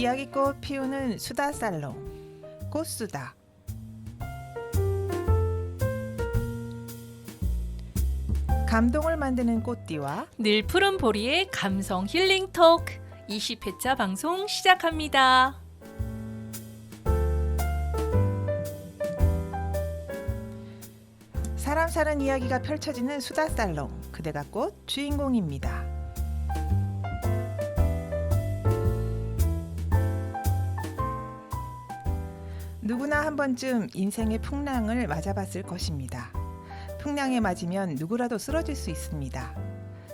이야기꽃 피우는 수다 살롱 꽃수다. 감동을 만드는 꽃띠와 늘 푸른 보리의 감성 힐링 토크 20회차 방송 시작합니다. 사람 사는 이야기가 펼쳐지는 수다 살롱 그대가 꽃 주인공입니다. 누구나 한 번쯤 인생의 풍랑을 맞아봤을 것입니다. 풍랑에 맞으면 누구라도 쓰러질 수 있습니다.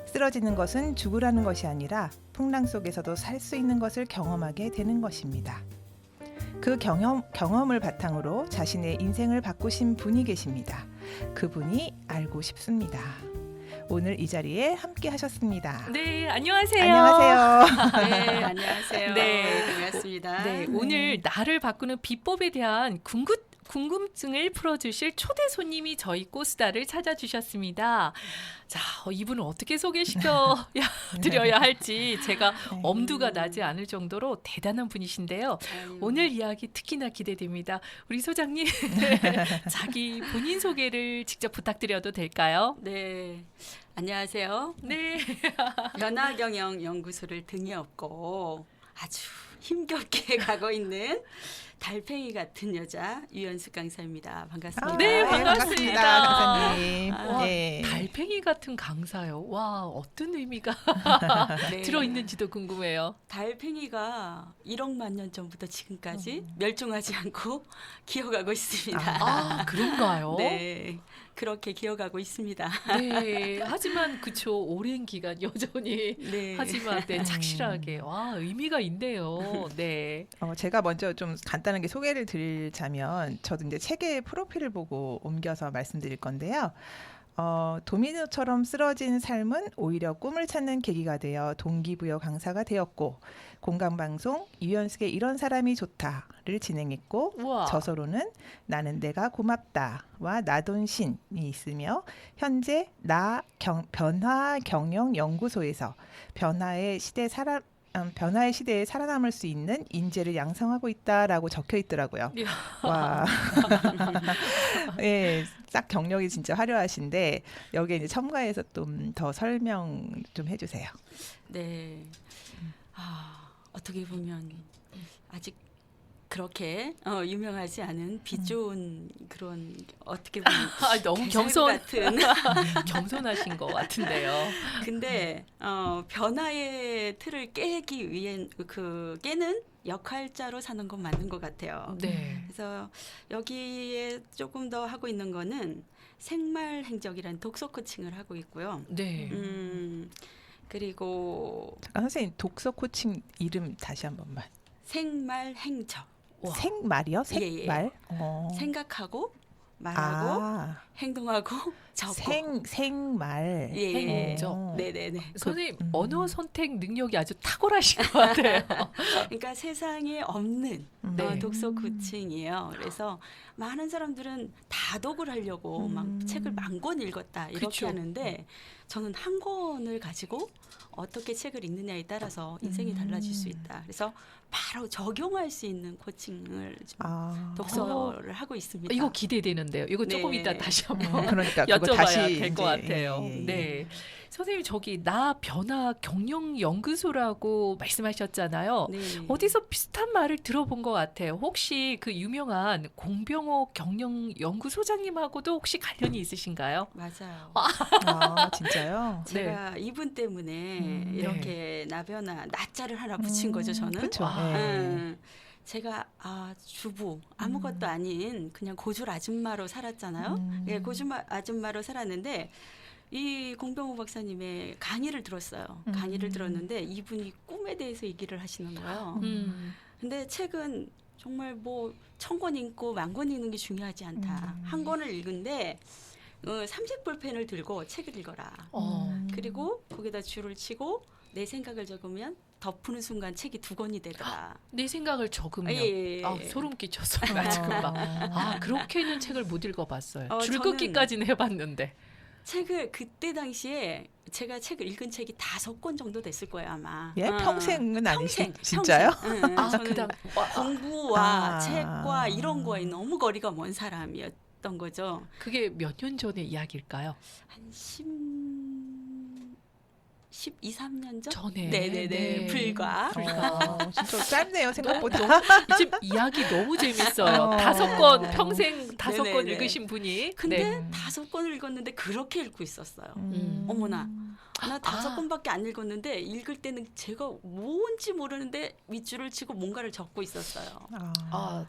쓰러지는 것은 죽으라는 것이 아니라 풍랑 속에서도 살 수 있는 것을 경험하게 되는 것입니다. 그 경험을 바탕으로 자신의 인생을 바꾸신 분이 계십니다. 그분이 알고 싶습니다. 오늘 이 자리에 함께 하셨습니다. 네, 안녕하세요. 안녕하세요. 네, 안녕하세요. 네. 반갑습니다. 네, 오늘 나를 바꾸는 비법에 대한 궁금증을 풀어주실 초대 손님이 저희 꽃수다를 찾아주셨습니다. 자, 이분을 어떻게 소개시켜 드려야 할지 제가 엄두가 나지 않을 정도로 대단한 분이신데요. 오늘 이야기 특히나 기대됩니다. 우리 소장님 자기 본인 소개를 직접 부탁드려도 될까요? 네, 안녕하세요. 네. 변화경영 연구소를 등에 업고 아주 힘겹게 가고 있는 달팽이 같은 여자 유연숙 강사입니다. 반갑습니다. 네, 반갑습니다. 강사님. 와, 네. 달팽이 같은 강사요. 와, 어떤 의미가 네. 들어있는지도 궁금해요. 달팽이가 1억만 년 전부터 지금까지 멸종하지 않고 기어가고 있습니다. 아, 그런가요? 네, 그렇게 기어가고 있습니다. 네, 하지만 그쵸, 오랜 기간 여전히 네. 하지만 네, 착실하게 와 의미가 있네요. 네. 제가 먼저 좀 간단하게 소개를 드리자면 저도 이제 책의 프로필을 보고 옮겨서 말씀드릴 건데요. 도미노처럼 쓰러진 삶은 오히려 꿈을 찾는 계기가 되어 동기부여 강사가 되었고 공감방송 유연숙의 이런 사람이 좋다를 진행했고 우와. 저서로는 나는 내가 고맙다와 나돈신이 있으며 현재 변화경영연구소에서 변화의 시대에 살아남을 수 있는 인재를 양성하고 있다라고 적혀 있더라고요. 이야. 와, 예, 싹 경력이 진짜 화려하신데 여기에 이제 첨가해서 좀 더 설명 좀 해주세요. 네. 어떻게 보면 아직 그렇게 유명하지 않은 빛 좋은 그런 어떻게 보면 너무 같은 겸손하신 것 같은데요. 근데 변화의 틀을 깨기 위한 깨는 역할자로 사는 건 맞는 것 같아요. 네. 그래서 여기에 조금 더 하고 있는 거는 생말 행적이라는 독서 코칭을 하고 있고요. 네. 그리고 잠깐 선생님 독서 코칭 이름 다시 한 번만. 생말 행적. 와. 생말이요? 예, 예. 생말? 생각하고 말하고 아, 행동하고 적고. 생말. 예, 예. 행적. 네네네. 선생님 언어 선택 능력이 아주 탁월하신 것 같아요. 그러니까 세상에 없는 네. 독서 코칭이에요. 그래서 많은 사람들은 다독을 하려고 막 책을 1000권 읽었다 이렇게 그쵸. 하는데 저는 한 권을 가지고 어떻게 책을 읽느냐에 따라서 인생이 달라질 수 있다. 그래서 바로 적용할 수 있는 코칭을 좀 독서를 하고 있습니다. 이거 기대되는데요. 이거 조금 네. 이따 다시 한번 그러니까 그거 여쭤봐야 다시 될 것 이제, 같아요. 예, 예, 예. 네. 선생님 저기 나 변화 경영 연구소라고 말씀하셨잖아요. 네. 어디서 비슷한 말을 들어본 것 같아요. 혹시 그 유명한 공병호 경영 연구소장님하고도 혹시 관련이 있으신가요? 맞아요. 진짜요? 제가 이분 때문에 이렇게 나변화 나자를 하나 붙인 거죠. 저는. 그렇죠. 제가 주부 아무것도 아닌 그냥 고졸 아줌마로 살았잖아요. 예, 고졸 아줌마로 살았는데 이 공병호 박사님의 강의를 들었어요. 강의를 들었는데 이분이 꿈에 대해서 얘기를 하시는 거예요. 근데 책은 정말 뭐 1000권 읽고 10,000권 읽는 게 중요하지 않다. 한 권을 읽은데 30볼펜을 들고 책을 읽어라. 그리고 거기다 줄을 치고 내 생각을 적으면 덮는 순간 책이 2권이 되더라. 내 생각을 적으면 예. 소름 끼쳤어요. 지금 막. 그렇게는 책을 못 읽어봤어요. 줄긋기까지는 해봤는데. 책을 그때 당시에 제가 책을 읽은 책이 5권 정도 됐을 거예요 아마. 예? 평생은 아니시 평생, 진짜요? 평생. 응, 저는 그다음 공부와 아. 책과 이런 거에 너무 거리가 먼 사람이었던 거죠. 그게 몇 년 전의 이야기일까요? 한 12, 3년 전? 전에. 네네네. 네. 불과. 진짜 짧네요 생각보다. 지금 이야기 너무 재밌어요. 어. 5권 평생 5권 네네네. 읽으신 분이. 근데 네. 5권을 읽었는데 그렇게 읽고 있었어요. 음. 어머나. 나 5권밖에 아. 안 읽었는데 읽을 때는 제가 뭔지 모르는데 밑줄을 치고 뭔가를 적고 있었어요. 아,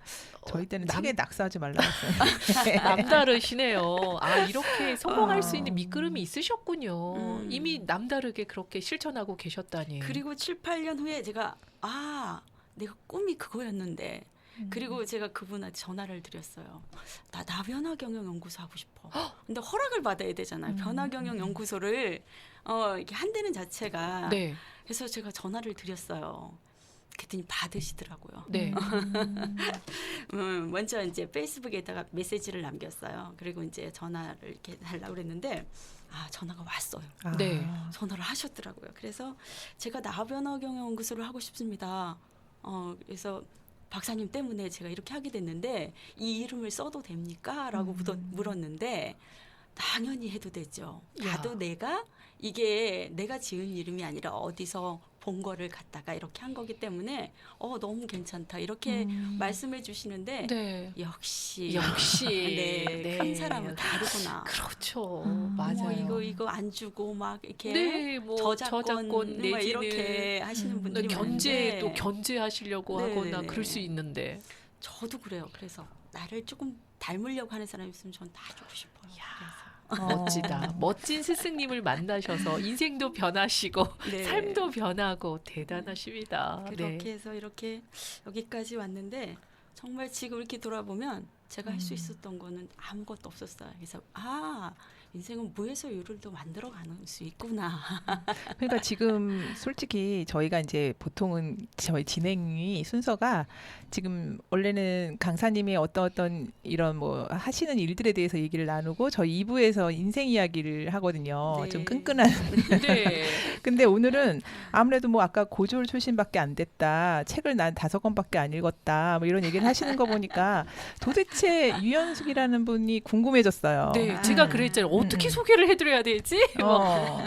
저희 때는 남- 책에 낙서하지 말라고 했어요. 남다르시네요. 아, 이렇게 성공할 수 아. 있는 밑그림이 있으셨군요. 음. 이미 남다르게 그렇게 실천하고 계셨다니. 그리고 7, 8년 후에 제가 내가 꿈이 그거였는데 그리고 제가 그분한테 전화를 드렸어요. 나 나변화 경영 연구소 하고 싶어. 근데 허락을 받아야 되잖아요. 변화 경영 연구소를 이렇게 한다는 자체가. 네, 그래서 제가 전화를 드렸어요. 그랬더니 받으시더라고요. 네. 먼저 이제 페이스북에다가 메시지를 남겼어요. 그리고 이제 전화를 이렇게 하려고 그랬는데 전화가 왔어요. 네. 전화를 하셨더라고요. 그래서 제가 나변화 경영 연구소를 하고 싶습니다. 그래서 박사님 때문에 제가 이렇게 하게 됐는데 이 이름을 써도 됩니까? 라고 물었는데 당연히 해도 되죠. 야. 나도 이게 내가 지은 이름이 아니라 어디서 본 거를 갖다가 이렇게 한 거기 때문에 너무 괜찮다. 이렇게 말씀해 주시는데 네. 역시 네. 한 사람은 다르구나. 그렇죠. 맞아요. 맞아요. 이거 안 주고 막 이렇게 네, 뭐 저작권 뭐 내지는 이렇게 하시는 분들이 많은데 또 견제하시려고 네네네. 하거나 그럴 수 있는데. 저도 그래요. 그래서 나를 조금 닮으려고 하는 사람이 있으면 전 다 주고 싶어요. 멋지다. 멋진 스승님을 만나셔서 인생도 변하시고 네. 삶도 변하고 대단하십니다. 그렇게 네. 해서 이렇게 여기까지 왔는데 정말 지금 이렇게 돌아보면 제가 할 수 있었던 거는 아무것도 없었어요. 그래서 인생은 무에서 유를 또 만들어가는 수 있구나. 그러니까 지금 솔직히 저희가 이제 보통은 저희 진행이 순서가 지금 원래는 강사님이 어떤 이런 뭐 하시는 일들에 대해서 얘기를 나누고 저희 2부에서 인생 이야기를 하거든요. 네. 좀 끈끈한. 네. 근데 오늘은 아무래도 뭐 아까 고졸 출신밖에 안 됐다. 책을 난 5권밖에 안 읽었다. 뭐 이런 얘기를 하시는 거 보니까 도대체 유연숙이라는 분이 궁금해졌어요. 네, 제가 그랬잖아요. 어떻게 소개를 해드려야 되지?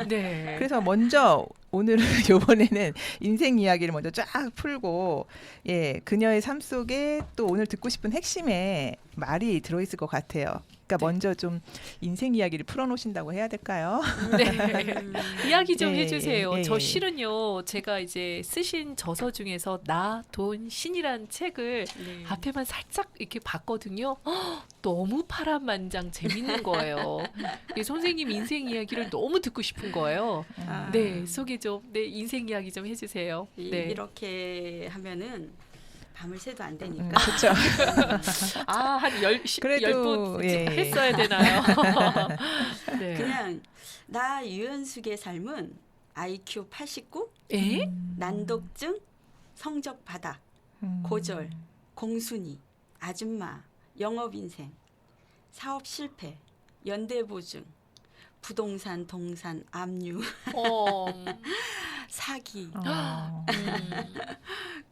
네. 그래서 먼저 오늘은 이번에는 인생 이야기를 먼저 쫙 풀고 그녀의 삶 속에 또 오늘 듣고 싶은 핵심의 말이 들어있을 것 같아요. 그러니까 먼저 좀 인생 이야기를 풀어놓으신다고 해야 될까요? 네. 이야기 좀 예, 해주세요. 예, 저 예. 실은요, 제가 이제 쓰신 저서 중에서 나, 돈, 신이라는 책을 네. 앞에만 살짝 이렇게 봤거든요. 너무 파란만장 재밌는 거예요. 선생님 인생 이야기를 너무 듣고 싶은 거예요. 네, 소개 좀, 인생 이야기 좀 해주세요. 네. 이렇게 하면은 밤을 새도 안 되니까. 그렇죠. 한 10분 그래도, 예. 했어야 되나요? 네. 그냥 나 유연숙의 삶은 IQ 89, 에? 난독증, 성적 바닥, 고졸, 공순이, 아줌마, 영업인생, 사업 실패, 연대보증, 부동산, 동산, 압류, 사기,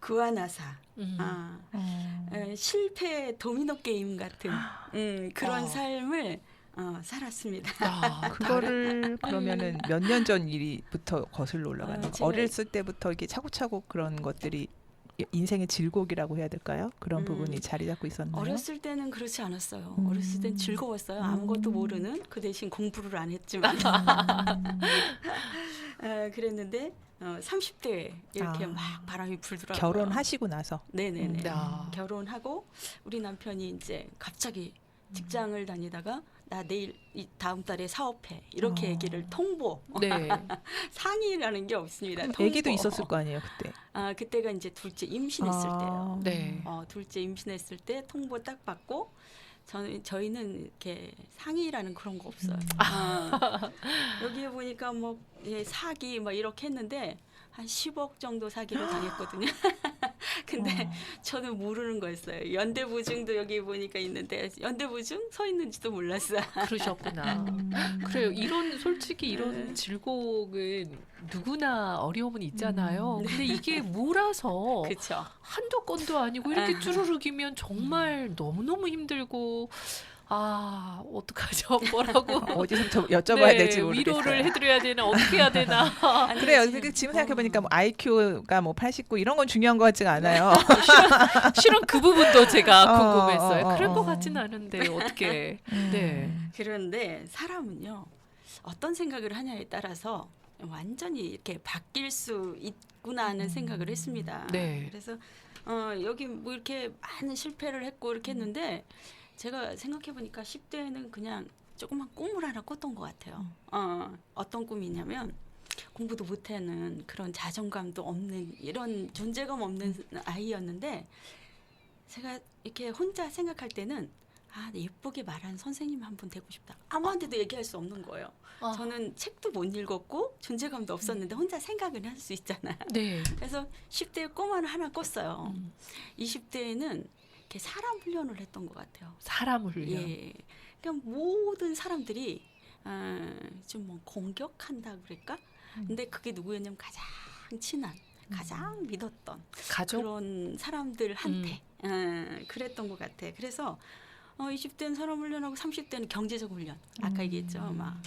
구하나사, 실패 도미노 게임 같은 그런 삶을 살았습니다. 그거를 그러면은 몇 년 전 일이부터 거슬러 올라가는 거. 제가 어렸을 때부터 이렇게 차곡차곡 그런 것들이 인생의 질곡이라고 해야 될까요? 그런 부분이 자리 잡고 있었나요? 어렸을 때는 그렇지 않았어요. 어렸을 땐 즐거웠어요. 아무것도 모르는 그 대신 공부를 안 했지만 그랬는데 30대에 이렇게 막 바람이 불더라고요. 결혼하시고 나서. 네네네. 결혼하고 우리 남편이 이제 갑자기 직장을 다니다가 나 내일 다음 달에 사업해 이렇게 얘기를 통보. 네. 상의라는 게 없습니다. 통보. 아기도 있었을 거 아니에요 그때. 그때가 이제 둘째 임신했을 때요. 네. 둘째 임신했을 때 통보 딱 받고 저희는 이렇게 상의라는 그런 거 없어요. 여기에 보니까 뭐 사기 막 이렇게 했는데 한 10억 정도 사기를 당했거든요. 근데 저는 모르는 거였어요. 연대보증도 여기 보니까 있는데 연대보증 서 있는지도 몰랐어요. 그러셨구나. 그래요. 이런 솔직히 이런 질곡은 누구나 어려움은 있잖아요. 근데 이게 몰아서 그렇죠. 한두 건도 아니고 이렇게 쭈루룩이면 정말 너무너무 힘들고 아 어떡하죠? 뭐라고 어디서부터 여쭤봐야 네, 될지 모르겠어요. 위로를 해드려야 되나 어떻게 해야 되나 아니, 그래요. 지금, 지금 생각해보니까 뭐 IQ가 뭐 89 이런 건 중요한 것 같지가 않아요. 실은 그 부분도 제가 어, 궁금했어요. 그럴 것 어. 같지는 않은데 어떻게 네. 그런데 사람은요 어떤 생각을 하냐에 따라서 완전히 이렇게 바뀔 수 있구나 하는 생각을 했습니다. 네. 그래서 여기 뭐 이렇게 많은 실패를 했고 이렇게 했는데 제가 생각해 보니까 10대에는 그냥 조그만 꿈을 하나 꿨던 것 같아요. 어떤 꿈이냐면 공부도 못하는 그런 자존감도 없는 이런 존재감 없는 아이였는데 제가 이렇게 혼자 생각할 때는 아, 예쁘게 말하는 선생님 한 분 되고 싶다. 아무한테도 얘기할 수 없는 거예요. 저는 책도 못 읽었고 존재감도 없었는데 혼자 생각을 할 수 있잖아요. 네. 그래서 10대에 꿈을 하나 꿨어요. 20대에는 이렇게 사람 훈련을 했던 것 같아요. 사람 훈련. 예. 그러니까 모든 사람들이 좀 뭐 공격한다 그럴까? 근데 그게 누구였냐면 가장 친한, 가장 믿었던 가족. 그런 사람들한테 그랬던 것 같아. 그래서 20대는 사람 훈련하고 30대는 경제적 훈련. 아까 얘기했죠. 막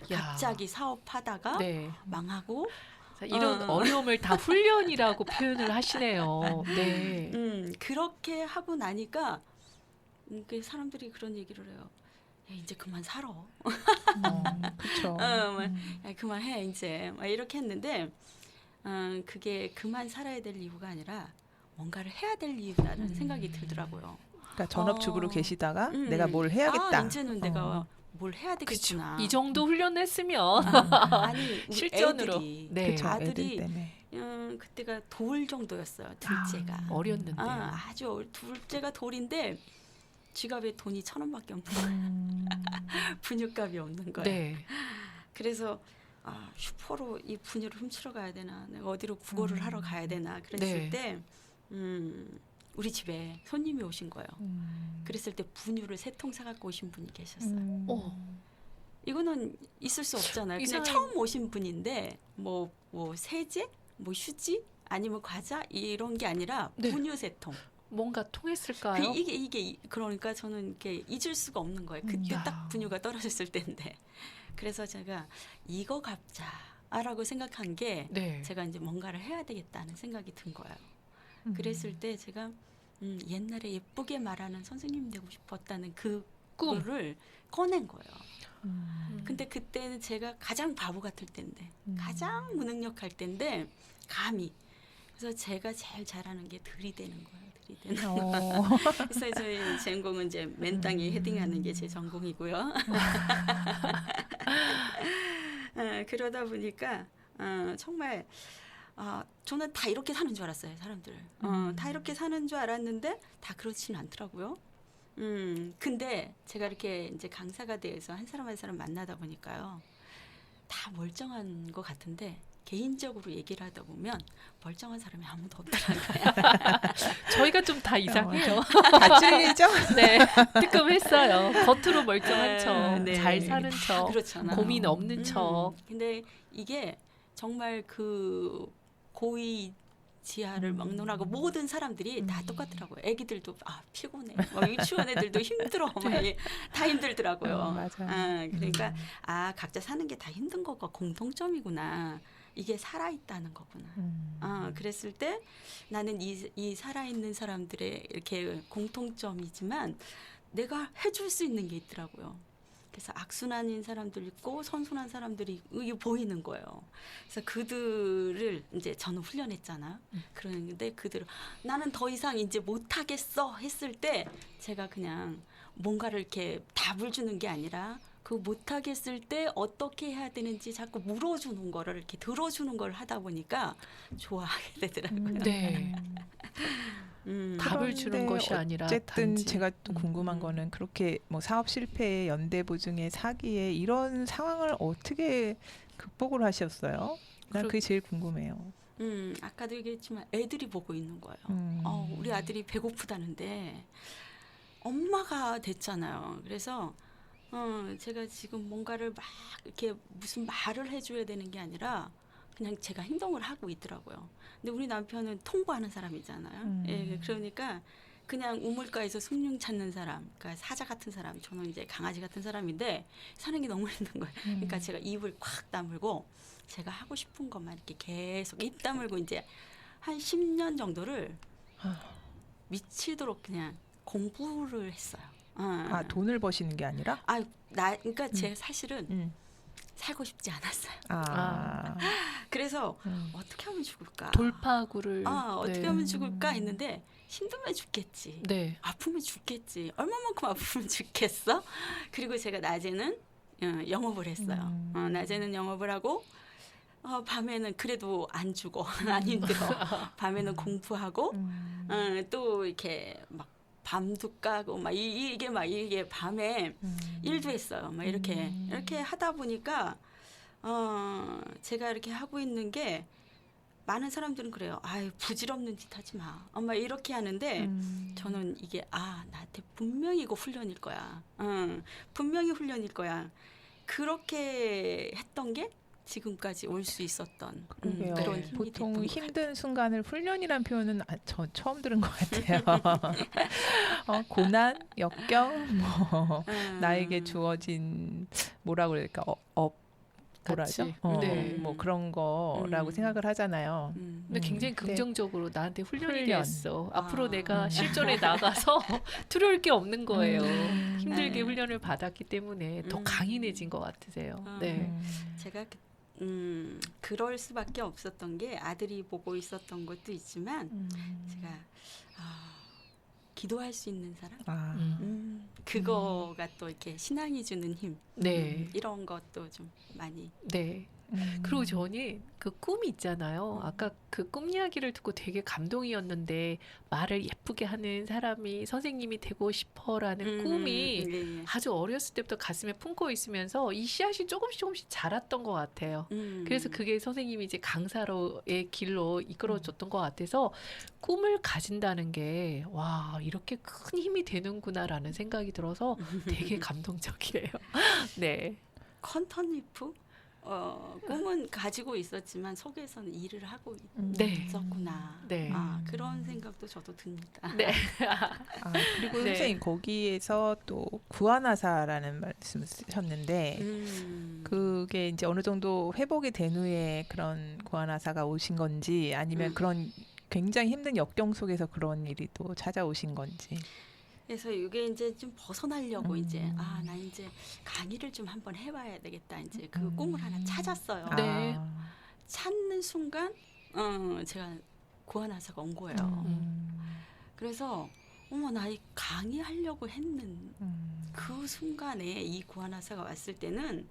갑자기 사업하다가 네. 망하고 자, 이런 어려움을 다 훈련이라고 표현을 하시네요. 네. 그렇게 하고 나니까 그 사람들이 그런 얘기를 해요. 야, 이제 그만 살아. 그렇죠. 야, 그만해 이제 막 이렇게 했는데 그게 그만 살아야 될 이유가 아니라 뭔가를 해야 될 이유라는 생각이 들더라고요. 그러니까 전업주부로 계시다가 음. 내가 뭘 해야겠다. 아, 이제는 내가 뭘 해야 그쵸. 되겠구나. 이 정도 훈련했으면 아니 우리 실전으로. 애들이, 네. 그쵸, 애들 아들이 때문에. 그때가 돌 정도였어요. 둘째가. 어렸는데요. 아주 둘째가 돌인데 지갑에 돈이 1,000원밖에 없는 거예요. 분유값이 없는 거예요. 네. 그래서 슈퍼로 이 분유를 훔치러 가야 되나, 내가 어디로 구걸을 하러 가야 되나 그랬을 네. 때 우리 집에 손님이 오신 거예요. 그랬을 때 분유를 3통 사갖고 오신 분이 계셨어요. 이거는 있을 수 없잖아요. 그냥 이상한- 처음 오신 분인데 뭐 세제, 뭐 휴지, 아니면 과자 이런 게 아니라 네. 분유 3통. 뭔가 통했을까요? 이게 그러니까 저는 이렇게 잊을 수가 없는 거예요. 그때 야. 딱 분유가 떨어졌을 때인데. 그래서 제가 이거 갚자라고 생각한 게 네. 제가 이제 뭔가를 해야 되겠다는 생각이 든 거예요. 그랬을 때 제가 옛날에 예쁘게 말하는 선생님 되고 싶었다는 그거를 꺼낸 거예요. 근데 그때는 제가 가장 바보 같을 때인데 가장 무능력할 때인데 감히 그래서 제가 제일 잘하는 게 들이대는 거예요. 그래서 저희 전공은 이제 맨땅에 헤딩하는 게 제 전공이고요. 그러다 보니까 정말 저는 다 이렇게 사는 줄 알았어요, 사람들. 다 이렇게 사는 줄 알았는데 다 그렇지는 않더라고요. 근데 제가 이렇게 이제 강사가 돼서 한 사람 한 사람 만나다 보니까요, 다 멀쩡한 것 같은데 개인적으로 얘기를 하다 보면 멀쩡한 사람이 아무도 없더라고요. 저희가 좀 다 이상해요. 다 찔리죠? 네. 뜨끔했어요. 겉으로 멀쩡한 척, 네. 잘 사는 다 척, 그렇잖아요. 고민 없는 척. 근데 이게 정말 그 고위 지하를 막론하고 모든 사람들이 다 똑같더라고요. 애기들도 피곤해. 유치원 애들도 힘들어. 다 힘들더라고요. 맞아요. 그러니까 각자 사는 게 다 힘든 거가 공통점이구나. 이게 살아있다는 거구나. 그랬을 때 나는 이 살아있는 사람들의 이렇게 공통점이지만 내가 해줄 수 있는 게 있더라고요. 그래서 악순환인 사람들 있고 선순환 사람들이 보이는 거예요. 그래서 그들을 이제 저는 훈련했잖아. 그런데 그들을 나는 더 이상 이제 못하겠어 했을 때 제가 그냥 뭔가를 이렇게 답을 주는 게 아니라 그 못하겠을 때 어떻게 해야 되는지 자꾸 물어주는 거를 이렇게 들어주는 걸 하다 보니까 좋아하게 되더라고요. 네. 답을 주는 그런데 것이 아니라 어쨌든 단지. 제가 또 궁금한 거는 그렇게 뭐 사업 실패에 연대보증에 사기에 이런 상황을 어떻게 극복을 하셨어요? 난 그게 제일 궁금해요. 아까도 얘기했지만 애들이 보고 있는 거예요. 우리 아들이 배고프다는데 엄마가 됐잖아요. 그래서 제가 지금 뭔가를 막 이렇게 무슨 말을 해줘야 되는 게 아니라 그냥 제가 행동을 하고 있더라고요. 근데 우리 남편은 통보하는 사람이잖아요. 예, 그러니까 그냥 우물가에서 숭늉 찾는 사람, 그러니까 사자 같은 사람, 저는 이제 강아지 같은 사람인데 사는 게 너무 힘든 거예요. 그러니까 제가 입을 콱 다물고 제가 하고 싶은 것만 이렇게 계속 입 다물고 이제 한 10년 정도를 미치도록 그냥 공부를 했어요. 아, 돈을 버시는 게 아니라? 그러니까 제가 사실은 살고 싶지 않았어요. 그래서 어떻게 하면 죽을까? 돌파구를 어떻게 네. 하면 죽을까 했는데 힘들면 죽겠지. 네. 아프면 죽겠지. 얼마만큼 아프면 죽겠어? 그리고 제가 낮에는 영업을 했어요. 낮에는 영업을 하고 밤에는 그래도 안 죽어. 안 힘들어. 밤에는 공부하고 또 이렇게 막 밤도 까고 막 이게 밤에 일도 했어요. 막 이렇게 하다 보니까 제가 이렇게 하고 있는 게 많은 사람들은 그래요. 아유 부질없는 짓 하지 마. 엄마 이렇게 하는데 저는 이게 나한테 분명히 이거 훈련일 거야. 분명히 훈련일 거야. 그렇게 했던 게 지금까지 올 수 있었던 그러게요. 그런 힘이 보통 됐던 것 힘든 순간을 훈련이란 표현은 저 처음 들은 것 같아요. 고난, 역경, 뭐 나에게 주어진 뭐라고 그럴까, 뭐라죠? 네. 뭐 그런 거라고 생각을 하잖아요. 근데 굉장히 네. 긍정적으로 나한테 훈련이 훈련. 됐어. 앞으로 내가 실전에 나가서 두려울 게 없는 거예요. 힘들게 네. 훈련을 받았기 때문에 더 강인해진 것 같으세요. 네. 제가 그럴 수밖에 없었던 게 아들이 보고 있었던 것도 있지만 제가 기도할 수 있는 사람 그거가 또 이렇게 신앙이 주는 힘 네. 이런 것도 좀 많이 네. 그리고 저는 그 꿈이 있잖아요. 아까 그 꿈 이야기를 듣고 되게 감동이었는데 말을 예쁘게 하는 사람이 선생님이 되고 싶어라는 꿈이 네. 아주 어렸을 때부터 가슴에 품고 있으면서 이 씨앗이 조금씩 자랐던 것 같아요. 그래서 그게 선생님이 이제 강사로의 길로 이끌어줬던 것 같아서 꿈을 가진다는 게 와 이렇게 큰 힘이 되는구나라는 생각이 들어서 되게 감동적이에요. 네. 컨턴리프 꿈은 가지고 있었지만 속에서는 일을 하고 네. 있었구나. 네. 그런 생각도 저도 듭니다. 네. 그리고 네. 선생님 거기에서 또 구하나사라는 말씀을 쓰셨는데 그게 이제 어느 정도 회복이 된 후에 그런 구하나사가 오신 건지 아니면 그런 굉장히 힘든 역경 속에서 그런 일이 또 찾아오신 건지. 그래서 이게 이제 좀 벗어나려고 이제 나 이제 강의를 좀 한번 해봐야 되겠다. 이제 그 꿈을 하나 찾았어요. 네. 찾는 순간 제가 구하나사가 온 거예요. 그래서 나 이 강의하려고 했는 그 순간에 이 구하나사가 왔을 때는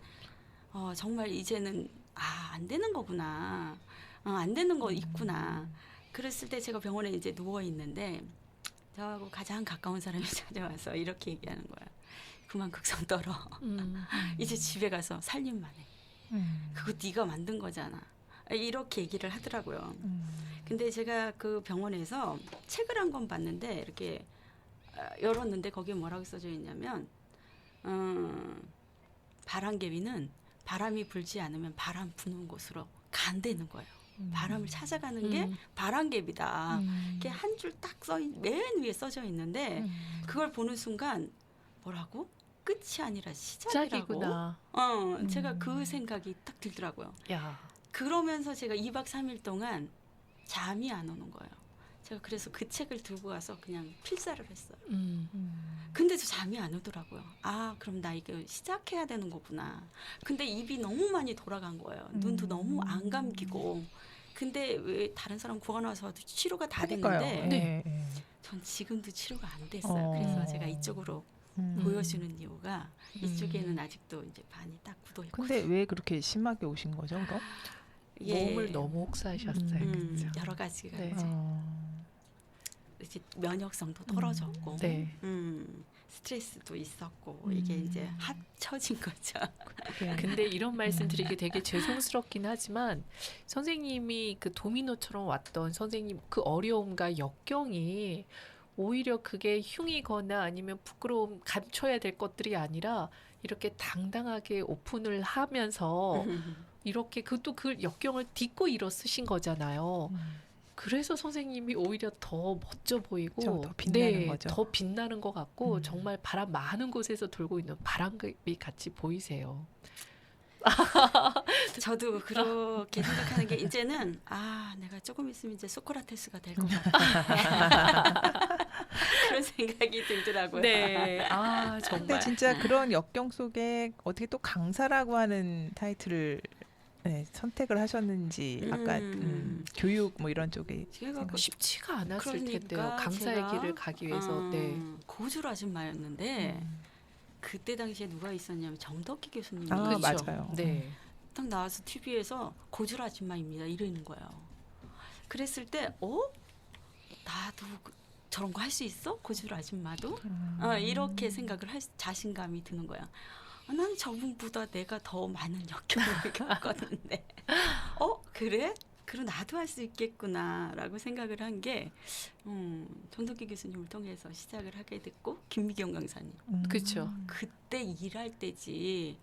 정말 이제는 안 되는 거구나. 안 되는 거 있구나. 그랬을 때 제가 병원에 이제 누워 있는데 저하고 가장 가까운 사람이 찾아와서 이렇게 얘기하는 거야. 그만 극성 떨어. 이제 집에 가서 살림만 해. 그거 네가 만든 거잖아. 이렇게 얘기를 하더라고요. 근데 제가 그 병원에서 책을 한 권 봤는데 이렇게 열었는데 거기에 뭐라고 써져 있냐면 바람개비는 바람이 불지 않으면 바람 부는 곳으로 간다는 거예요. 바람을 찾아가는 게 바람개비다. 이렇게 한 줄 딱 맨 위에 써져 있는데 그걸 보는 순간 뭐라고? 끝이 아니라 시작이라고. 시작이구나. 제가 그 생각이 딱 들더라고요. 야. 그러면서 제가 2박 3일 동안 잠이 안 오는 거예요. 제가 그래서 그 책을 들고 가서 그냥 필사를 했어요. 근데도 잠이 안 오더라고요. 그럼 나 이거 시작해야 되는 거구나. 근데 입이 너무 많이 돌아간 거예요. 눈도 너무 안 감기고. 근데 왜 다른 사람 구하나서도 치료가 다 됐는데 네. 전 지금도 치료가 안 됐어요. 그래서 제가 이쪽으로 보여주는 이유가 이쪽에는 아직도 이제 반이 딱 굳어 있고. 근데 왜 그렇게 심하게 오신 거죠, 그럼? 몸을 너무 혹사하셨어요. 그렇죠? 여러 가지가 네. 이제 면역성도 떨어졌고. 네. 스트레스도 있었고 이게 이제 합쳐진 거죠. 네. 근데 이런 말씀 드리기 되게 죄송스럽긴 하지만 선생님이 그 도미노처럼 왔던 선생님 그 어려움과 역경이 오히려 그게 흉이거나 아니면 부끄러움 감춰야 될 것들이 아니라 이렇게 당당하게 오픈을 하면서 이렇게 그것도 그 역경을 딛고 일어서신 거잖아요. 그래서 선생님이 오히려 더 멋져 보이고 더 빛나는 거죠. 더 빛나는 것 같고 정말 바람 많은 곳에서 돌고 있는 바람이 같이 보이세요. 저도 그렇게 생각하는 게 이제는 내가 조금 있으면 이제 소크라테스가 될 것 같다. 그런 생각이 들더라고요. 네, 아 근데 정말. 진짜 그런 역경 속에 어떻게 또 강사라고 하는 타이틀을 선택을 하셨는지 아까 교육 뭐 이런 쪽에 제가 쉽지가 않았을 그러니까 텐데요. 강사의 제가, 길을 가기 위해서. 네. 고졸 아줌마였는데 그때 당시에 누가 있었냐면 정덕기 교수님이 아, 그렇죠. 맞아요. 네. 딱 나와서 TV에서 고졸 아줌마입니다 이러는 거예요. 그랬을 때 나도 저런 거 할 수 있어? 고졸 아줌마도? 이렇게 생각을 자신감이 드는 거야. 난 저분보다 내가 더 많은 역경을 겪었는데 그래? 그럼 나도 할 수 있겠구나라고 생각을 한 게 정덕기 교수님을 통해서 시작을 하게 됐고 김미경 강사님 그렇죠. 그때 일할 때지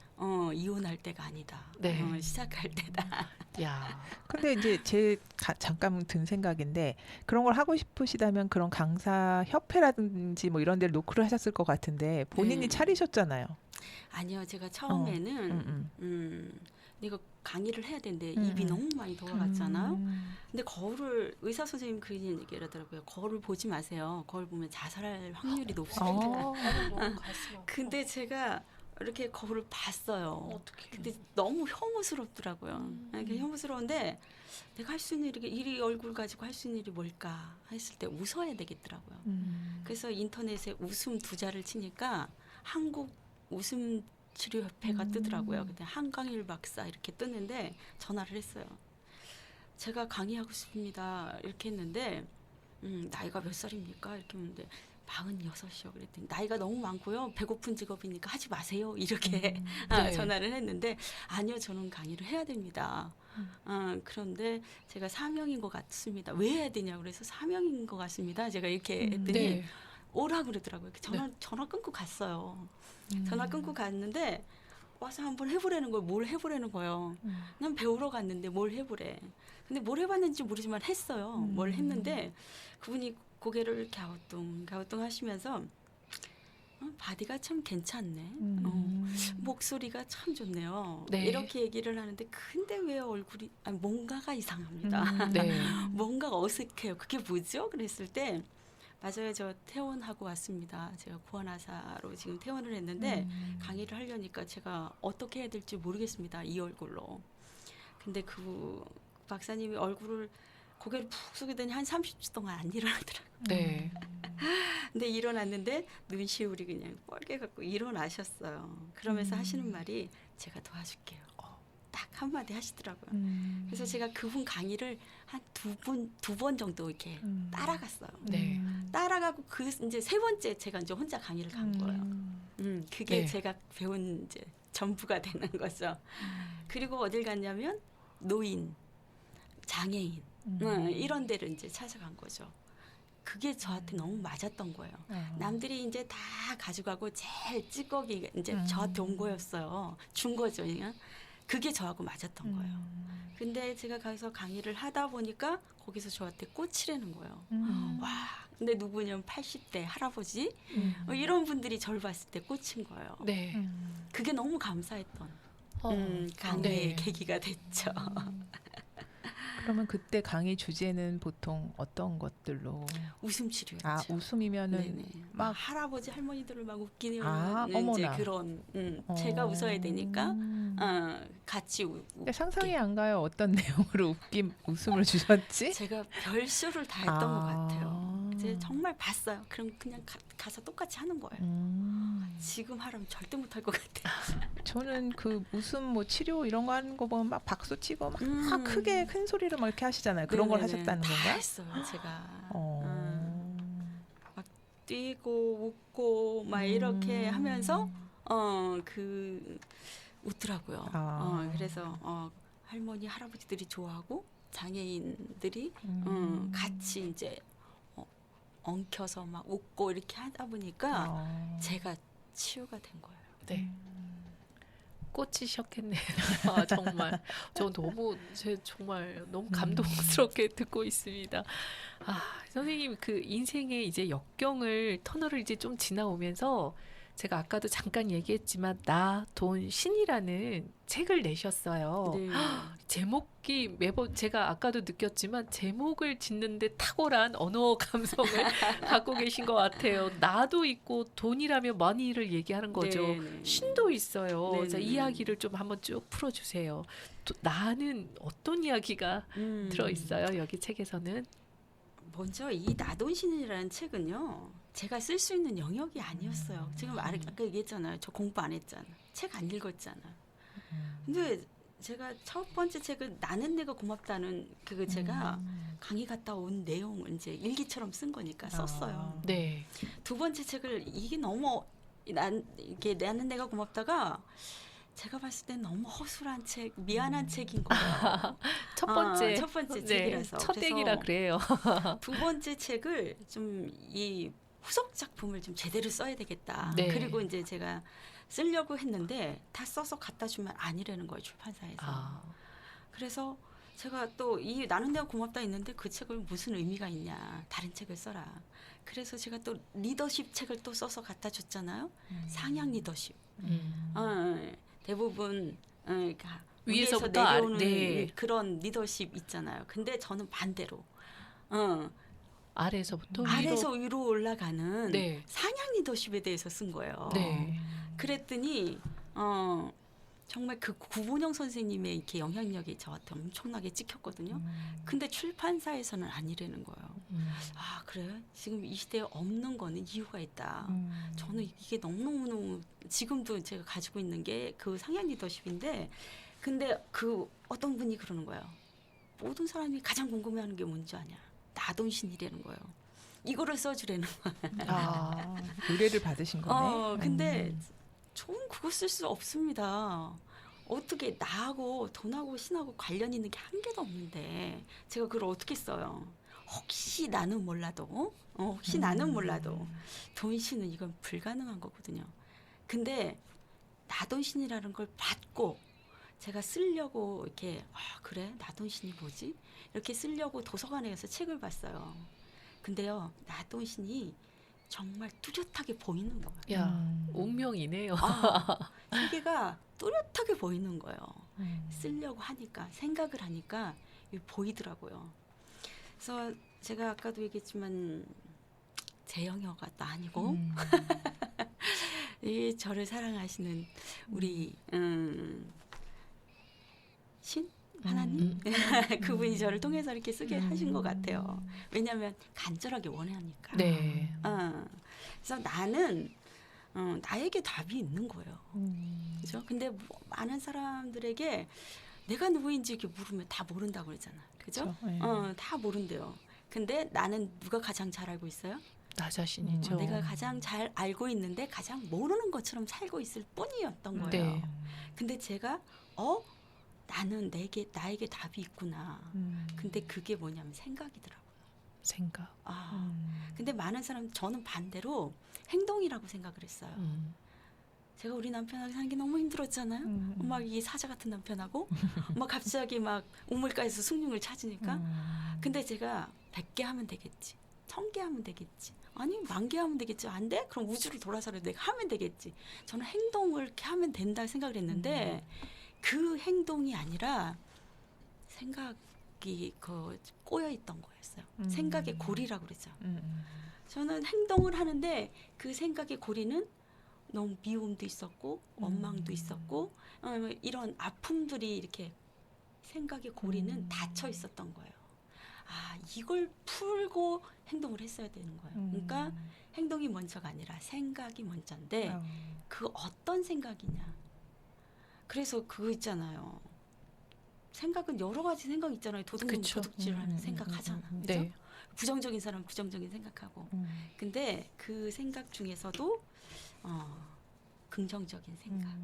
이혼할 때가 아니다. 네. 시작할 때다. 야. 근데 이제 잠깐 든 생각인데 그런 걸 하고 싶으시다면 그런 강사 협회라든지 뭐 이런 데를 노크를 하셨을 것 같은데 본인이 네. 차리셨잖아요. 아니요, 제가 처음에는 이거 강의를 해야 되는데 입이 너무 많이 돌아갔잖아요. 근데 거울을 의사 선생님 그런 얘기를 하더라고요. 거울을 보지 마세요. 거울 보면 자살할 확률이 높습니다. 근데 제가 이렇게 거울을 봤어요. 어떻게? 근데 너무 혐오스럽더라고요. 이렇게 혐오스러운데 내가 할 수 있는 이 얼굴 가지고 할 수 있는 일이 뭘까 했을 때 웃어야 되겠더라고요. 그래서 인터넷에 웃음 두 자를 치니까 한국 웃음 치료협회가 뜨더라고요. 그때 한강일 박사 이렇게 뜨는데 전화를 했어요. 제가 강의하고 싶습니다. 이렇게 했는데 나이가 몇 살입니까? 이렇게 했는데 46이요. 그랬더니 나이가 너무 많고요. 배고픈 직업이니까 하지 마세요. 이렇게 네. 전화를 했는데 아니요. 저는 강의를 해야 됩니다. 그런데 제가 사명인 것 같습니다. 왜 해야 되냐고 그래서 사명인 것 같습니다. 제가 이렇게 했더니 네. 오라 그러더라고요. 전화 끊고 갔어요. 전화 끊고 갔는데 와서 한번 해보라는 거예요. 뭘 해보라는 거예요. 난 배우러 갔는데 뭘 해보래. 근데 뭘 해봤는지 모르지만 했어요. 뭘 했는데 그분이 고개를 갸우뚱 하시면서 바디가 참 괜찮네. 목소리가 참 좋네요. 네. 이렇게 얘기를 하는데 근데 왜 얼굴이 뭔가가 이상합니다. 네. 뭔가가 어색해요. 그게 뭐죠? 그랬을 때 맞아요. 저 퇴원하고 왔습니다. 제가 구원하사로 지금 퇴원을 했는데 강의를 하려니까 제가 어떻게 해야 될지 모르겠습니다. 이 얼굴로. 근데 그 박사님이 고개를 푹 숙이더니 한 30초 동안 안 일어나더라고요. 네. 근데 일어났는데 눈시울이 그냥 뻘개갖고 일어나셨어요. 그러면서 하시는 말이 제가 도와줄게요. 딱 한마디 하시더라고요. 그래서 제가 그분 강의를 한 두 번 정도 이렇게 따라갔어요. 네. 따라가고 이제 세 번째 제가 이제 혼자 강의를 간 거예요. 그게 네. 제가 배운 이제 전부가 되는 거죠. 그리고 어딜 갔냐면 노인, 장애인 이런 데를 이제 찾아간 거죠. 그게 저한테 너무 맞았던 거예요. 남들이 이제 다 가져가고 제일 찌꺼기 이제 저한테 온 거였어요. 준 거죠. 그냥. 그게 저하고 맞았던 거예요. 근데 제가 가서 강의를 하다 보니까 거기서 저한테 꽂히라는 거예요. 와, 근데 누구냐면 80대 할아버지 이런 분들이 저를 봤을 때 꽂힌 거예요. 네. 그게 너무 감사했던 강의의 네. 계기가 됐죠. 그러면 그때 강의 주제는 보통 어떤 것들로? 웃음 치료였죠. 아, 웃음이면은 네네. 막 할아버지 할머니들을 막 웃기는 이제 어머나. 그런 제가 웃어야 되니까 같이 웃고 근데 상상이 안 가요. 어떤 내용으로 웃음을 주셨지? 제가 별수를 다 했던 것 같아요. 이제 정말 봤어요. 그럼 그냥 가서 똑같이 하는 거예요. 지금 하라면 절대 못할 것 같아요. 저는 그 웃음 뭐 치료 이런 거 하는 거 보면 막 박수 치고 막 크게 큰 소리로 막 이렇게 하시잖아요. 그런 걸 네네네. 하셨다는 다 건가요? 했어요, 제가. 뛰고 웃고 막 이렇게 하면서 그 웃더라고요. 그래서 할머니 할아버지들이 좋아하고 장애인들이 같이 이제 엉켜서 막 웃고 이렇게 하다 보니까 제가 치유가 된 거예요. 네. 꽂히셨겠네요. 아, 정말 정말 너무 감동스럽게 듣고 있습니다. 아, 선생님 그 인생의 이제 역경을 터널을 이제 좀 지나오면서 제가 아까도 잠깐 얘기했지만 나, 돈, 신이라는 책을 내셨어요. 네. 제목이 매번 제가 아까도 느꼈지만 제목을 짓는데 탁월한 언어 감성을 갖고 계신 것 같아요. 나도 있고 돈이라면 머니를 얘기하는 거죠. 네. 신도 있어요. 네, 자, 네. 이야기를 좀 한번 쭉 풀어주세요. 나는 어떤 이야기가 들어 있어요? 여기 책에서는? 먼저 이 나돈신이라는 책은요. 제가 쓸 수 있는 영역이 아니었어요. 지금 아까 얘기했잖아요. 저 공부 안 했잖아. 책 안 읽었잖아. 근데 제가 첫 번째 책은 나는 내가 고맙다는 그거 제가 강의 갔다 온 내용을 이제 일기처럼 쓴 거니까 썼어요. 네. 두 번째 책을 이게 너무 이게 나는 내가 고맙다가 제가 봤을 땐 너무 허술한 책, 미안한 책인 거예요. 첫 번째 네, 책이라서. 첫 땡이라 그래요. 두 번째 책을 좀 이 후속 작품을 좀 제대로 써야 되겠다. 네. 그리고 이제 제가 쓰려고 했는데 다 써서 갖다 주면 아니라는 거예요, 출판사에서. 그래서 제가 또 이 나는 내가 고맙다 있는데 그 책을 무슨 의미가 있냐. 다른 책을 써라. 그래서 제가 또 리더십 책을 또 써서 갖다 줬잖아요. 상향 리더십. 대부분 그러니까 위에서 위에서부터 내려오는 네. 그런 리더십 있잖아요. 근데 저는 반대로 아래에서부터 아래에서 위로 올라가는 네. 상향 리더십에 대해서 쓴 거예요. 네. 그랬더니 정말 그 구본영 선생님의 이렇게 영향력이 저한테 엄청나게 찍혔거든요. 근데 출판사에서는 아니라는 거예요. 아 그래? 지금 이 시대에 없는 거는 이유가 있다. 저는 이게 너무너무 지금도 제가 가지고 있는 게 그 상향 리더십인데 근데 그 어떤 분이 그러는 거예요. 모든 사람이 가장 궁금해하는 게 뭔지 아냐. 나돈신이라는 거예요. 이거를 써주라는 거예요. 의뢰를 받으신 거네. 근데 저는 그거 쓸 수 없습니다. 어떻게 나하고 돈하고 신하고 관련 있는 게 한 개도 없는데 제가 그걸 어떻게 써요? 혹시 나는 몰라도 혹시 나는 몰라도 돈신은 이건 불가능한 거거든요. 근데 나돈신이라는 걸 받고 제가 쓰려고 이렇게 그래 나돈신이 뭐지? 이렇게 쓰려고 도서관에 가서 책을 봤어요. 근데요 나돈신이 정말 뚜렷하게 보이는 거예요. 야, 운명이네요. 세계가 뚜렷하게 보이는 거예요. 쓰려고 하니까 생각을 하니까 보이더라고요. 그래서 제가 아까도 얘기했지만 제 영역가 또 아니고 이 저를 사랑하시는 우리 신 하나님 그분이 저를 통해서 이렇게 쓰게 하신 것 같아요. 왜냐하면 간절하게 원하니까. 네. 그래서 나는 나에게 답이 있는 거예요. 그죠? 근데 많은 사람들에게 내가 누구인지 이렇게 물으면 다 모른다고 그러잖아. 그죠? 네. 다 모른대요. 근데 나는 누가 가장 잘 알고 있어요? 나 자신이죠. 내가 가장 잘 알고 있는데 가장 모르는 것처럼 살고 있을 뿐이었던 거예요. 네. 근데 제가 나는 나에게 답이 있구나. 근데 그게 뭐냐면 생각이더라고요. 생각. 근데 많은 사람 저는 반대로 행동이라고 생각을 했어요. 제가 우리 남편하고 사는 게 너무 힘들었잖아요. 막 이 사자 같은 남편하고 막 갑자기 막 우물가에서 숭늉을 찾으니까. 근데 제가 100개 하면 되겠지. 1000개 하면 되겠지. 아니 10,000개 하면 되겠지. 안 돼? 그럼 우주를 돌아서라도 내가 하면 되겠지. 저는 행동을 이렇게 하면 된다 생각을 했는데 그 행동이 아니라 생각이 꼬여 있던 거였어요. 생각의 고리라고 그러죠. 저는 행동을 하는데 그 생각의 고리는 너무 미움도 있었고 원망도 있었고 이런 아픔들이 이렇게 생각의 고리는 닫혀 있었던 거예요. 이걸 풀고 행동을 했어야 되는 거예요. 그러니까 행동이 먼저가 아니라 생각이 먼저인데 그 어떤 생각이냐. 그래서 그거 있잖아요. 생각은 여러 가지 생각 있잖아요. 도둑질하는 생각 하잖아. 그죠? 네. 부정적인 사람 부정적인 생각하고. 근데 그 생각 중에서도 긍정적인 생각.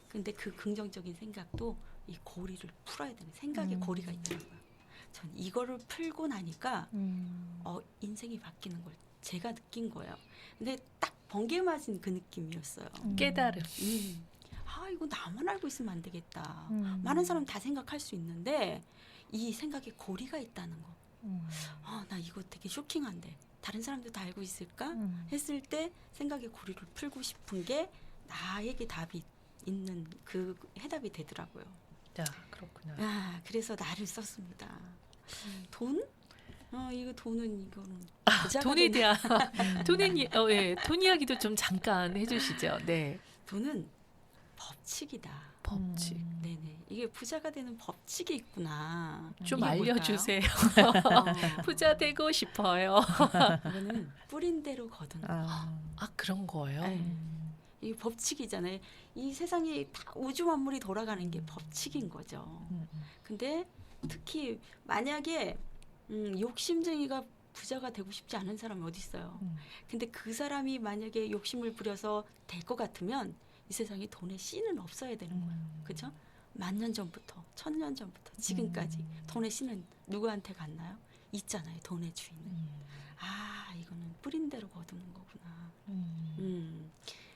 근데 그 긍정적인 생각도 이 고리를 풀어야 되는 생각의 고리가 있더라고요. 전 이거를 풀고 나니까 인생이 바뀌는 걸 제가 느낀 거예요. 근데 딱 번개 맞은 그 느낌이었어요. 깨달음. 이거 나만 알고 있으면 안 되겠다. 많은 사람 다 생각할 수 있는데 이 생각에 고리가 있다는 거. 나 이거 되게 쇼킹한데 다른 사람도 다 알고 있을까? 했을 때 생각의 고리를 풀고 싶은 게 나에게 답이 있는 그 해답이 되더라고요. 야, 그렇구나. 그래서 나를 썼습니다. 돈? 이거 돈은 이거는 돈에 대한 돈 이야기도 좀 잠깐 해주시죠. 네. 돈은 법칙이다. 법칙. 네네. 이게 부자가 되는 법칙이 있구나. 좀 이게 알려주세요. 뭘까요? 부자 되고 싶어요. 이거는 뿌린 대로 거두는 거. 그런 거예요. 네. 이게 법칙이잖아요. 이 세상에 다 우주 만물이 돌아가는 게 법칙인 거죠. 근데 특히 만약에 욕심쟁이가 부자가 되고 싶지 않은 사람이 어디 있어요. 근데 그 사람이 만약에 욕심을 부려서 될 것 같으면 이 세상에 돈의 씨는 없어야 되는 거예요. 그죠? 1000년 전부터 1000년 전부터 지금까지 돈의 씨는 누구한테 갔나요? 있잖아요. 돈의 주인은. 이거는 뿌린 대로 거두는 거구나.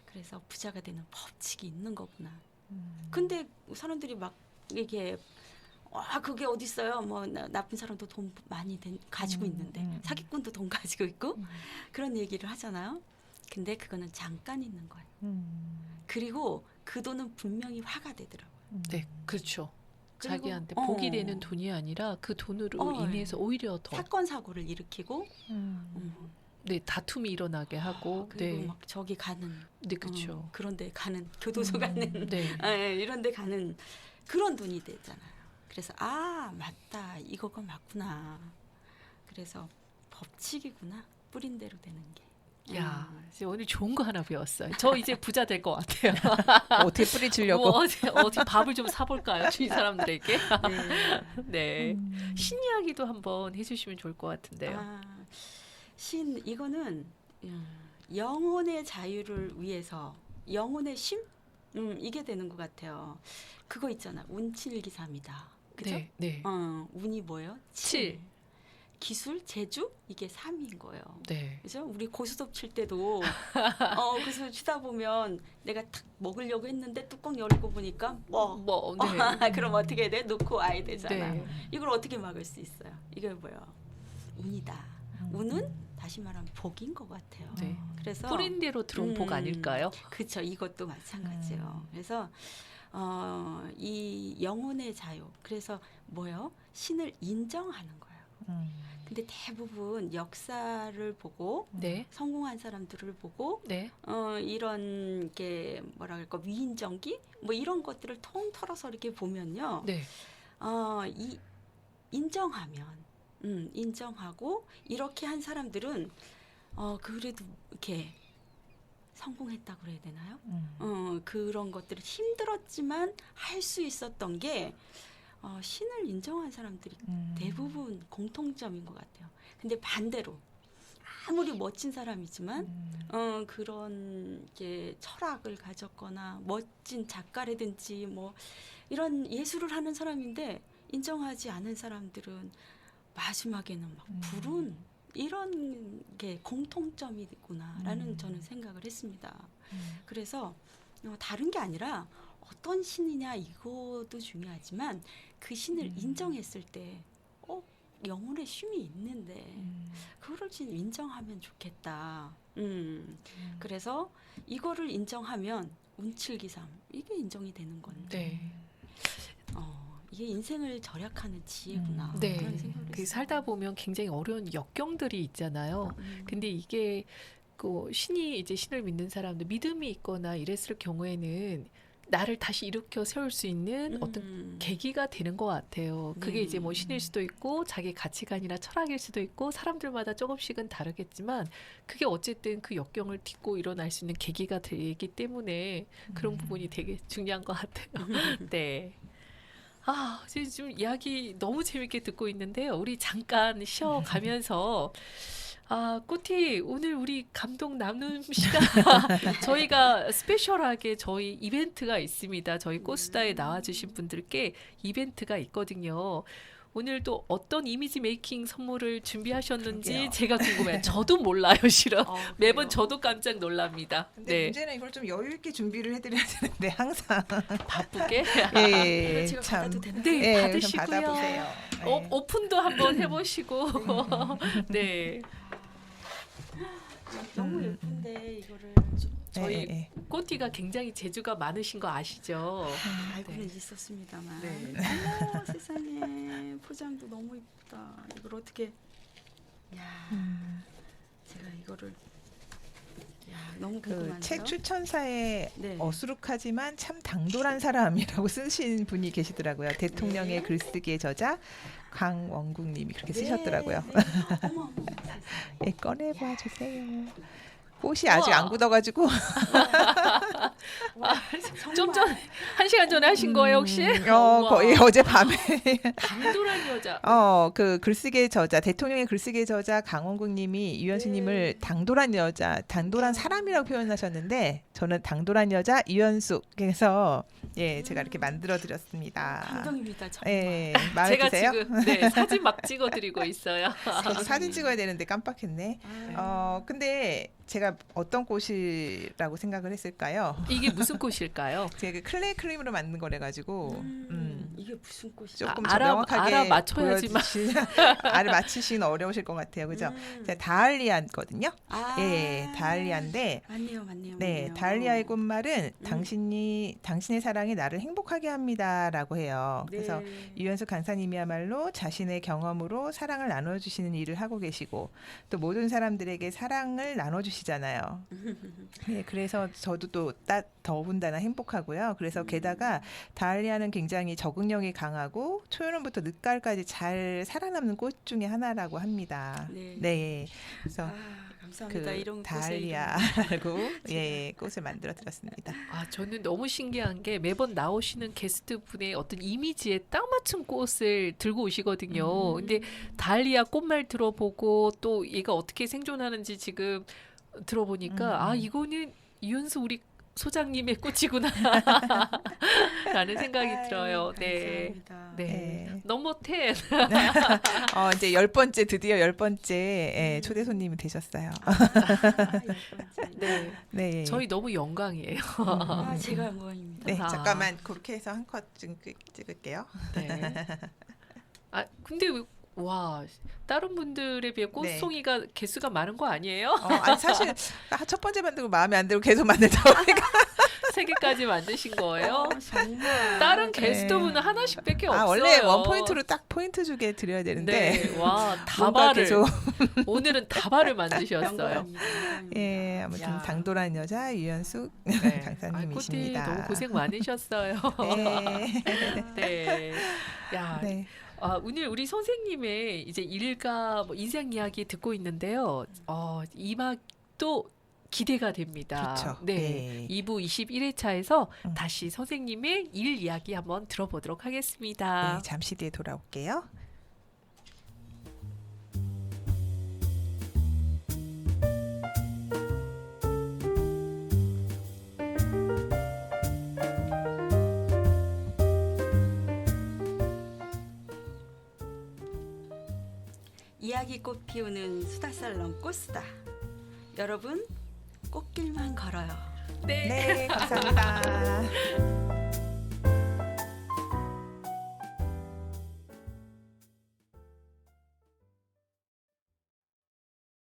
그래서 부자가 되는 법칙이 있는 거구나. 근데 사람들이 막 이게 그게 어디 있어요? 뭐 나쁜 사람도 돈 많이 가지고 있는데 사기꾼도 돈 가지고 있고 그런 얘기를 하잖아요. 근데 그거는 잠깐 있는 거예요. 그리고 그 돈은 분명히 화가 되더라고요. 네, 그렇죠. 그리고, 자기한테 복이 되는 돈이 아니라 그 돈으로 인해서 오히려 더 사건 사고를 일으키고 네, 다툼이 일어나게 하고 그리고 네. 막 저기 가는 네, 그렇죠. 그런데 가는 교도소 가는 네. 이런데 가는 그런 돈이 되잖아요. 그래서 맞다 이거가 맞구나. 그래서 법칙이구나. 뿌린 대로 되는 게. 야, 이제 오늘 좋은 거 하나 배웠어요. 저 이제 부자 될 것 같아요. 어떻게 뿌리 주려고? 뭐 어디 밥을 좀 사볼까요, 주위 사람들에게? 네. 네. 신 이야기도 한번 해주시면 좋을 것 같은데요. 신 이거는 영혼의 자유를 위해서 영혼의 쉼 이게 되는 것 같아요. 그거 있잖아. 운칠기삼이다. 그죠? 네, 네. 운이 뭐예요? 7. 기술, 재주 이게 3인 거예요. 네. 그죠? 우리 고수톱 칠 때도 고수 치다 보면 내가 탁 먹으려고 했는데 뚜껑 열고 보니까 네. 그럼 어떻게 해야 돼? 놓고 와야 되잖아. 네. 이걸 어떻게 막을 수 있어요? 이게 뭐예요? 운이다. 운은 다시 말하면 복인 것 같아요. 네. 그래서 뿌린 대로 들어온 복 아닐까요? 그렇죠. 이것도 마찬가지예요. 그래서 이 영혼의 자유. 그래서 뭐요? 신을 인정하는 거예요. 근데 대부분 역사를 보고 네. 성공한 사람들을 보고 네. 이런 게 뭐라 그럴까 위인전기 뭐 이런 것들을 통 털어서 이렇게 보면요. 네. 이 인정하면 인정하고 이렇게 한 사람들은 그래도 이렇게 성공했다고 그래야 되나요? 그런 것들을 힘들었지만 할 수 있었던 게 신을 인정한 사람들이 대부분 공통점인 것 같아요. 근데 반대로 아무리 멋진 사람이지만 그런 게 철학을 가졌거나 멋진 작가라든지 뭐 이런 예술을 하는 사람인데 인정하지 않은 사람들은 마지막에는 막 불운 이런 게 공통점이구나라는 저는 생각을 했습니다. 그래서 다른 게 아니라 어떤 신이냐 이것도 중요하지만 그 신을 인정했을 때 영혼의 쉼이 있는데 그거를 좀 인정하면 좋겠다. 그래서 이거를 인정하면 운칠기삼 이게 인정이 되는 건데 네. 이게 인생을 절약하는 지혜구나. 네. 그런 생각을 그 했어요. 살다 보면 굉장히 어려운 역경들이 있잖아요. 근데 이게 그 신이 이제 신을 믿는 사람들 믿음이 있거나 이랬을 경우에는 나를 다시 일으켜 세울 수 있는 어떤 계기가 되는 것 같아요. 그게 이제 뭐 신일 수도 있고 자기 가치관이나 철학일 수도 있고 사람들마다 조금씩은 다르겠지만 그게 어쨌든 그 역경을 딛고 일어날 수 있는 계기가 되기 때문에 그런 부분이 되게 중요한 것 같아요. 네. 지금 이야기 너무 재밌게 듣고 있는데요. 우리 잠깐 쉬어가면서 꼬티 오늘 우리 감동 나눔 시간 저희가 스페셜하게 저희 이벤트가 있습니다. 저희 꽃수다에 나와주신 분들께 이벤트가 있거든요. 오늘 또 어떤 이미지 메이킹 선물을 준비하셨는지 그러게요. 제가 궁금해요. 저도 몰라요, 실은. 매번 그래요? 저도 깜짝 놀랍니다. 근데 네, 문제는 이걸 좀 여유 있게 준비를 해드려야 되는데 항상 바쁘게. 예, 제가 참. 받아도 되나요? 네, 예, 좀 받으시고요. 받아보세요. 예. 오픈도 한번 해보시고. 네. 너무 예쁜데 이거를 저희 예, 예. 꼬티가 굉장히 재주가 많으신 거 아시죠? 알고는 네. 있었습니다만. 네. 어머 세상에 포장도 너무 예쁘다. 이걸 어떻게? 야, 제가 이거를 너무 그 궁금한데요. 책 추천사에 네. 어수룩하지만 참 당돌한 사람이라고 쓰신 분이 계시더라고요. 대통령의 네. 글쓰기의 저자 강원국님이 그렇게 네, 쓰셨더라고요. 네. 어머. 세상에. 예, 꺼내봐 주세요. 꽃이 아직 안 굳어가지고 와, 좀 정말. 전, 1시간 전에 하신 거예요, 혹시? 우와. 거의 어젯밤에 당돌한 여자. 그 글쓰기의 저자 대통령의 글쓰기의 저자 강원국님이 이현수님을 네. 당돌한 여자, 당돌한 사람이라고 표현하셨는데 저는 당돌한 여자 이현숙 그래서 예 제가 이렇게 만들어 드렸습니다. 감동입니다. 정말. 예 마음에 제가 드세요? 지금 네, 사진 막 찍어드리고 있어요. 저도 사진 찍어야 되는데 깜빡했네. 근데 제가 어떤 꽃이라고 생각을 했을까요? 이게 무슨 꽃일까요? 제가 그 클레이 크림으로 만든 거래 가지고 이게 무슨 꽃이죠? 조금 아, 더 알아- 명확하게 알아맞혀야지만. 알을 맞히시긴 어려우실 것 같아요. 그죠? 제가 다알리아거든요. 예, 다알리아인데 맞네요. 네, 맞네요. 다알리아의 꽃말은 당신의 사랑이 나를 행복하게 합니다라고 해요. 그래서 네. 유현숙 강사님이야말로 자신의 경험으로 사랑을 나눠주시는 일을 하고 계시고 또 모든 사람들에게 사랑을 나눠주시잖아요. 네, 그래서 저도 또 더군다나 행복하고요. 그래서 게다가 다알리아는 굉장히 적응력이 강하고 초여름부터 늦가을까지 잘 살아남는 꽃 중에 하나라고 합니다. 네. 네, 그래서 감사합니다. 그 이런 다알리아라고 예 꽃을 만들어 드렸습니다. 저는 너무 신기한 게 매번 나오시는 게스트 분의 어떤 이미지에 딱 맞춘 꽃을 들고 오시거든요. 근데 달리아 꽃말 들어보고 또 얘가 어떻게 생존하는지 지금 들어보니까 이거는 이윤수 우리 소장님의 꽃이구나 라는 생각이 들어요. 네. 감사합니다. 네. 넘버 10. 이제 10번째 드디어 10번째 예, 초대 손님이 되셨어요. 네. 네. 저희 너무 영광이에요. 제가 영광입니다. 네, 아. 잠깐만 그렇게 해서 한 컷 찍을게요. 네. 근데 와, 다른 분들에 비해 꽃송이가 개수가 많은 거 아니에요? 아니 사실 첫 번째 만들고 마음에 안 들고 계속 만들다 보니까 3개까지 만드신 거예요? 정말. 다른 게스트분은 하나씩밖에 없어요. 원래 원 포인트로 딱 포인트 주게 드려야 되는데 네, 와 뭔가 다발을 계속 오늘은 다발을 만드셨어요. 영광입니다. 예 아무튼 야. 당돌한 여자 유현숙 네. 강사님이십니다. 꽃이 너무 고생 많으셨어요. 네. 네. 야, 네. 오늘 우리 선생님의 이제 일가 인생 이야기 듣고 있는데요. 2막도 기대가 됩니다. 그렇죠. 네. 네. 2부 21회차에서 다시 선생님의 일 이야기 한번 들어보도록 하겠습니다. 네, 잠시 뒤에 돌아올게요. 이야기꽃 피우는 수다살롱 꽃수다. 여러분 꽃길만 걸어요. 네, 감사합니다.